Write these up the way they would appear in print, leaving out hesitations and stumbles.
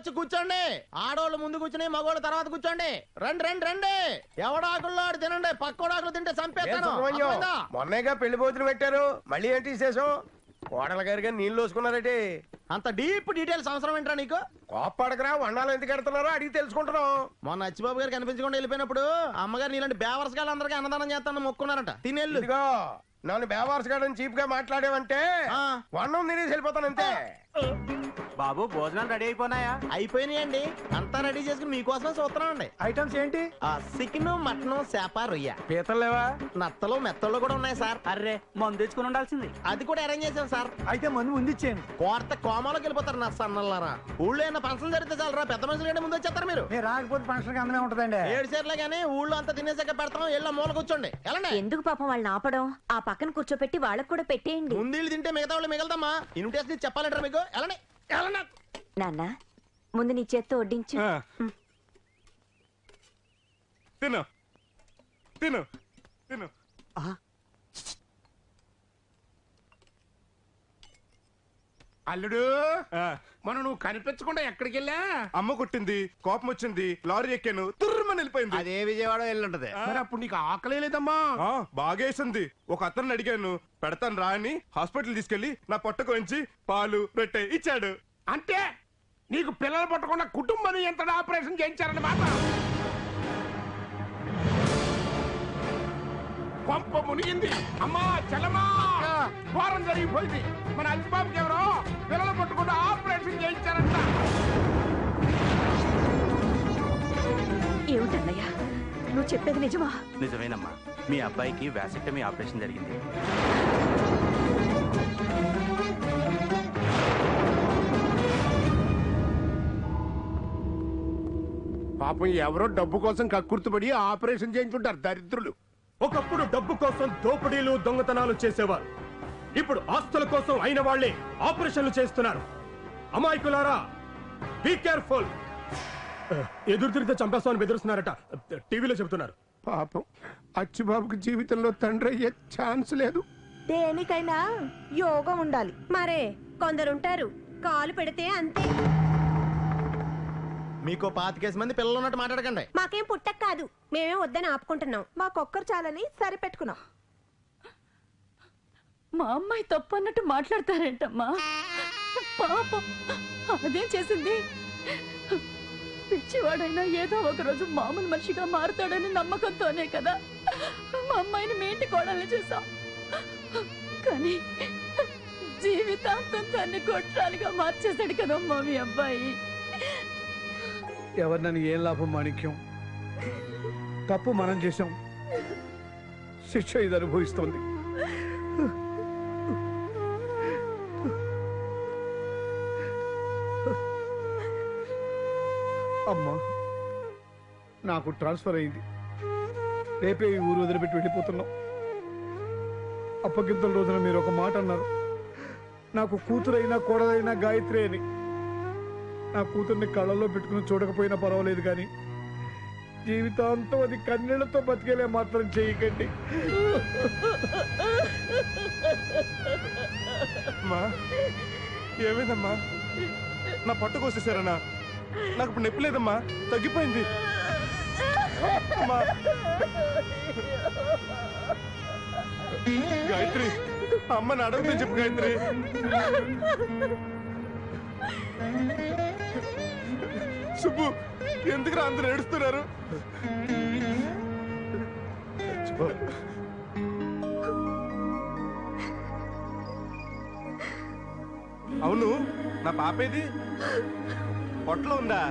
వచ్చి కూర్చోండి. ఆడోళ్ళు ముందు కూర్చుని మగోళ్ళు తర్వాత కూర్చోండి. రండి రండి రండి. ఎవడాకుల్లో ఆడు తినండి. పక్కోడాకులు తింటే చంపేస్తాను. మొన్నగా పెళ్లి భోజనం పెట్టారు, మళ్ళీ ఏంటి విశేషం? కోడల గారిగా నీళ్ళు వేసుకున్నారటి. అంత డీప్ డీటెయిల్స్ అవసరం ఏంట్రా నీకు? కోప్పడకరా, వండాలు ఎందుకు ఎడుతున్నారో అడిగి తెలుసుకుంటున్నాం. మొన్న అచ్చిబాబు గారు కనిపించకుండా వెళ్ళిపోయినప్పుడు అమ్మగారు నీలాంటి బేవర్స్ గారు అందరికీ అన్నదానం చేస్తాను మొక్కున్నారట. తినేళ్ళు. ఇదిగో నన్ను బేవార్స్ గార్డెన్ చీప్ గా మాట్లాడేవంటే వన్నం తినేసి వెళ్ళిపోతాను అంతే. బాబు భోజనాలు రెడీ అయిపోయినాయా? అయిపోయినాయండి. అంతా రెడీ చేసుకుని మీకోసం చూస్తున్నామండి. ఐటమ్స్ ఏంటి? చికెన్, మటన్, చేప, రొయ్య. పీతలు లేవా? నత్తలు మెత్తలు కూడా ఉన్నాయి సార్. అర్రే మందు తెచ్చుకుని ఉండాల్సింది. అది కూడా అరేంజ్ చేసాం సార్. అయితే మందు ముందు ఇచ్చాను. కోర్త కోమాలోకి వెళ్ళిపోతారు నా సన్నల్లారా. ఊళ్ళో ఏమైనా ఫంక్షన్ జరిగితే చాలరా, పెద్ద మనుషులు కంటే ముందు వచ్చేస్తారు మీరు. రాకపోతే ఫంక్షన్ అందమే ఉంటదండి. 7 సేర్లే గానీ ఊళ్ళో అంతా తినేసాక పెడతాం. ఎళ్ళ మూల కూర్చోండి. వెళ్ళండి. ఎందుకు పాపం వాళ్ళని ఆపడం? ఆ పక్కన కూర్చోపెట్టి వాళ్ళకు కూడా పెట్టేయండి. ముందు తింటే మిగతా వాళ్ళు మిగలదమ్మా. ఇన్విటేషన్ చెప్పాలంటారా మీకు? వెళ్ళండి వెళ్ళండి. నాన్న ముందు నీ చేత్తో వడ్డించు. తిను తిను తిను. అల్లుడు, మనం నువ్వు కనిపించకుండా ఎక్కడికి వెళ్ళా? అమ్మ కొట్టింది, కోపం వచ్చింది, లారీ ఎక్కాను, తుర్రమని వెళ్ళిపోయింది. అదే విజయవాడ వెళ్ళుంటది. మరి అప్పుడు నీకు ఆకలే లేదమ్మా? బాగేసింది. ఒక అతను అడిగాను, పెడతాను రా అని హాస్పిటల్ తీసుకెళ్లి నా పొట్ట కోయించి పాలు రొట్టె ఇచ్చాడు. అంటే నీకు పిల్లలు పట్టకుండా కుటుంబం ఎంత ఆపరేషన్ చేయించారన్నమాట. కొంప మునిగింది. అమ్మా చెల్లమా, ఘోరం జరిగిపోయింది. మన అచ్చిబాబుకి ఎవరో పిల్లలు పట్టకుండా ఆపరేషన్ చేయించారంట. ఏమిటన్నయ్యా నువ్వు చెప్పేది నిజమా? నిజమేనమ్మా. మీ అబ్బాయికి వాసెక్టమీ ఆపరేషన్ జరిగింది. పాపం ఎవరో డబ్బు కోసం కక్కుర్తుపడి ఆపరేషన్ చేయించుంటారు దరిద్రులు. ఒకప్పుడు డబ్బు కోసం దోపిడీలు దొంగతనాలు చేసేవారు. ఇప్పుడు ఆస్తుల కోసం అయిన వాళ్లే ఆపరేషన్లు చేస్తున్నారు. అమాయకులారా, బీ కేర్ఫుల్. ఎదురు తిరిగితే చంపేస్తామని బెదిరిస్తున్నారట, టీవీలో చెబుతున్నారు. పాపం అచ్చిబాబుకి జీవితంలో తండ్రి అయ్యే ఛాన్స్ లేదు. దేనికైనా యోగం ఉండాలి. మరే కొందరుంటారు కాలు పెడితే అంతే. మీకు 25 మంది పిల్లలు ఉన్నట్టు మాట్లాడకండి. మాకేం పుట్టక కాదు, మేమే వద్దని ఆపుకుంటున్నాం. మాకొక్కరు చాలని సరిపెట్టుకున్నాం. మా అమ్మాయి తప్పు అన్నట్టు మాట్లాడతారేంటమ్మా? పాపం అదేం చేసింది? పిచ్చివాడైనా ఏదో ఒక రోజు మామూలు మనిషిగా మారుతాడని నమ్మకంతోనే కదా మా అమ్మాయిని మీ ఇంటి కోడల్ని చేశాం. కానీ జీవితాంతం తన్ని కొట్టాలిగా మార్చేశాడు కదమ్మా మీ అబ్బాయి. ఎవరినని ఏం లాభం మాణిక్యం? తప్పు మనం చేశాం, శిక్ష ఇది అనుభవిస్తోంది. అమ్మా, నాకు ట్రాన్స్ఫర్ అయింది. రేపే ఈ ఊరు వదిలిపెట్టి వెళ్ళిపోతున్నాం. అప్పగింతల రోజున మీరు ఒక మాట అన్నారు, నాకు కూతురైనా కోడలైనా గాయత్రి అని. నా కూతుర్ని కళ్ళల్లో పెట్టుకుని చూడకపోయినా పర్వాలేదు, కానీ జీవితాంతం అది కన్నీళ్లతో బతికేలే మాత్రం చేయకండి. అమ్మా, ఏమైందమ్మా? నా పట్టు కోసేసారన్నా? నాకు ఇప్పుడు నొప్పి లేదమ్మా, తగ్గిపోయింది. గాయత్రి, అమ్మని అడగదని చెప్పు గాయత్రి. సుబ్బు, ఎందుకు అందరూ ఏడుస్తున్నారు? అవును, నా పాపేది? పొట్టలో ఉందా?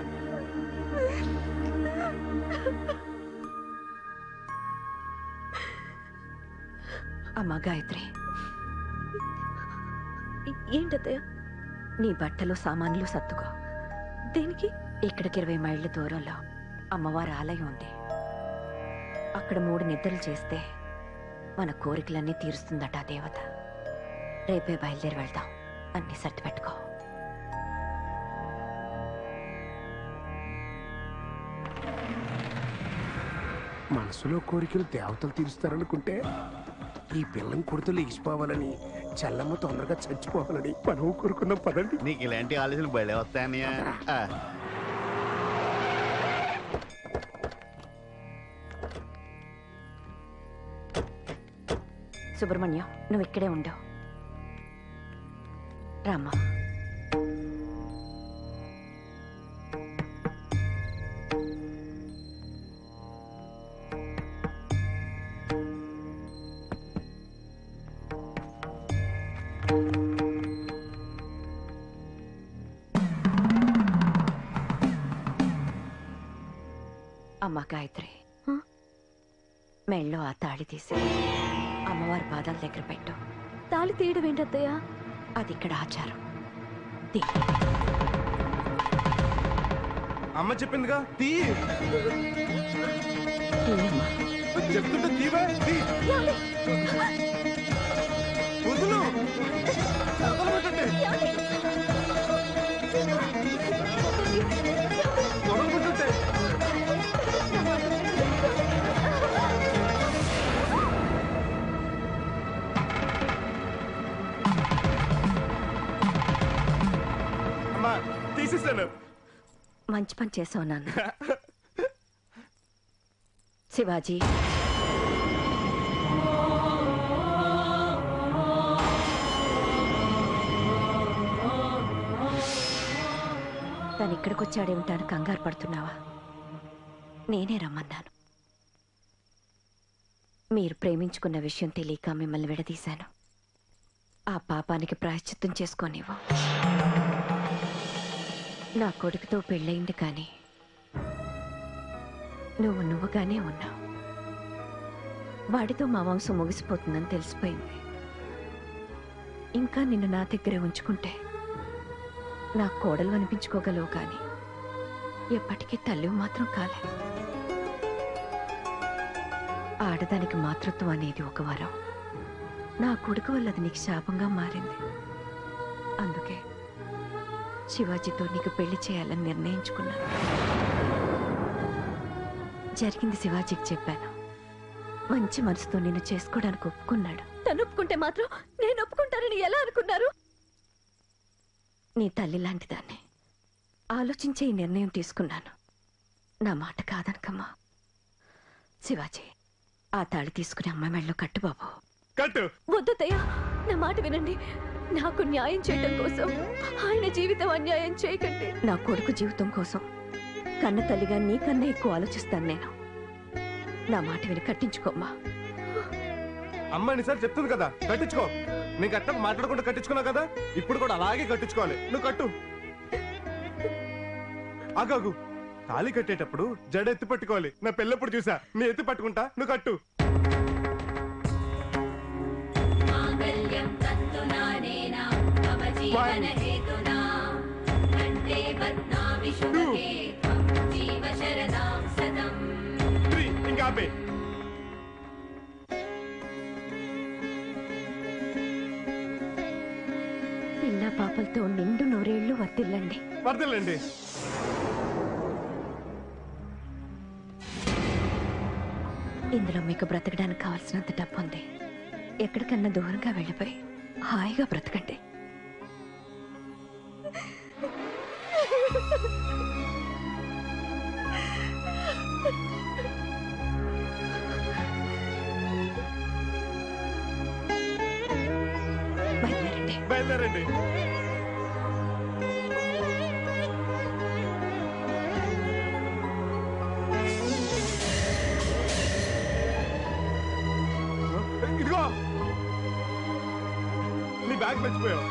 అమ్మా గాయత్రి, ఏంటత్తయ్య? నీ బట్టలు సామాన్లు సర్దుకో. దేనికి? ఇక్కడికి 20 మైళ్ళ దూరంలో అమ్మవారి ఆలయం ఉంది. అక్కడ 3 నిద్రలు చేస్తే మన కోరికలన్నీ తీరుస్తుందట ఆ దేవత. రేపే బయలుదేరి వెళ్దాం. అన్ని సర్ది పెట్టుకో. మనసులో కోరికలు దేవతలు తీరుస్తారనుకుంటే ఈ పిల్లని కొడుతూ లేచిపోవాలని చెల్లమ్మ తొందరగా చచ్చిపోవాలని మనం కోరుకుందాం పదండి. నీకు ఇలాంటి ఆలోచనలు బయట వస్తాయన్నయ్య. సుబ్రహ్మణ్యం, నువ్వు ఇక్కడే ఉండు. రామ్మా. అమ్మా గాయత్రి, మెళ్ళో ఆ తాళి తీసి అమ్మవారి పాదాల దగ్గర పెట్టు. తాళి తీయడం ఏంటత్తయ్య? అది ఇక్కడ ఆచారం. అమ్మ చెప్పిందిగా తీ. తీయమ్మా. చెప్తుంటే తీవే తీ. వదులు. వదలబెట్టండి. వదలబెట్టండి. అమ్మా తీసేసాను. మంచి పని చేసావు నాన్న. శివాజీ, తను ఇక్కడికి వచ్చాడేమిటాను కంగారు పడుతున్నావా? నేనే రమ్మన్నాను. మీరు ప్రేమించుకున్న విషయం తెలియక మిమ్మల్ని విడదీశాను. ఆ పాపానికి ప్రాయశ్చిత్తం చేసుకోనివ్వు. నా కొడుకుతో పెళ్ళయింది, కానీ నువ్వుగానే ఉన్నావు. వాడితో మా వంశం ముగిసిపోతుందని తెలిసిపోయింది. ఇంకా నిన్ను నా దగ్గరే ఉంచుకుంటే నా కోడలు అనిపించుకోగలవు, కానీ ఎప్పటికీ తల్లి మాత్రం కాలే. ఆడదానికి మాతృత్వం అనేది ఒక వరం. నా కొడుకు వల్ల అది నీకు శాపంగా మారింది. అందుకే శివాజీతో నీకు పెళ్లి చేయాలని నిర్ణయించుకున్నాను. జరిగింది శివాజీకి చెప్పాను. మంచి మనసుతో నిన్ను చేసుకోవడానికి ఒప్పుకున్నాడు. తను ఒప్పుకుంటే మాత్రం నేను ఒప్పుకుంటానని ఎలా అనుకున్నారు? నీ తల్లి లాంటి దాన్ని ఆలోచించే ఈ నిర్ణయం తీసుకున్నాను. నా మాట కాదనకమ్మా. శివాజీ, ఆ తాళి తీసుకుని అమ్మ మెళ్ళలో కట్టు బాబు. కట్టు. వద్దయ్యా, నా మాట వినండి. నాకు న్యాయం చేయడం కోసం ఆయన జీవితం అన్యాయం చేయకండి. నా కొడుకు జీవితం కోసం కన్న తల్లిగా నీకన్నా ఎక్కువ ఆలోచిస్తాను నేను. నా మాట విని కట్టించుకోమ్మా. అమ్మ ఎన్నిసార్లు చెప్తుంది కదా కట్టించుకో. నేను కట్ట మాట్లాడకుండా కట్టించుకున్నావు కదా, ఇప్పుడు కూడా అలాగే కట్టించుకోవాలి. నువ్వు కట్టు. ఆగాగు. తాళి కట్టేటప్పుడు జడ ఎత్తి పట్టుకోవాలి. నా పెళ్ళప్పుడు చూసా, నీ ఎత్తి పట్టుకుంటా. నువ్వు కట్టు. ఇంకా ఆపే. పిల్ల పాపలతో నిండు నూరేళ్లు వర్తిల్లండి. వర్దిల్లండి. ఇందులో మీకు బ్రతకడానికి కావాల్సినంత డబ్బు ఉంది. ఎక్కడికన్నా దూరంగా వెళ్ళిపోయి హాయిగా బ్రతకండి. బయలుదేరండి. బయలుదేరండి. ఇదిగో నీ బ్యాగ్ మర్చిపోయావు.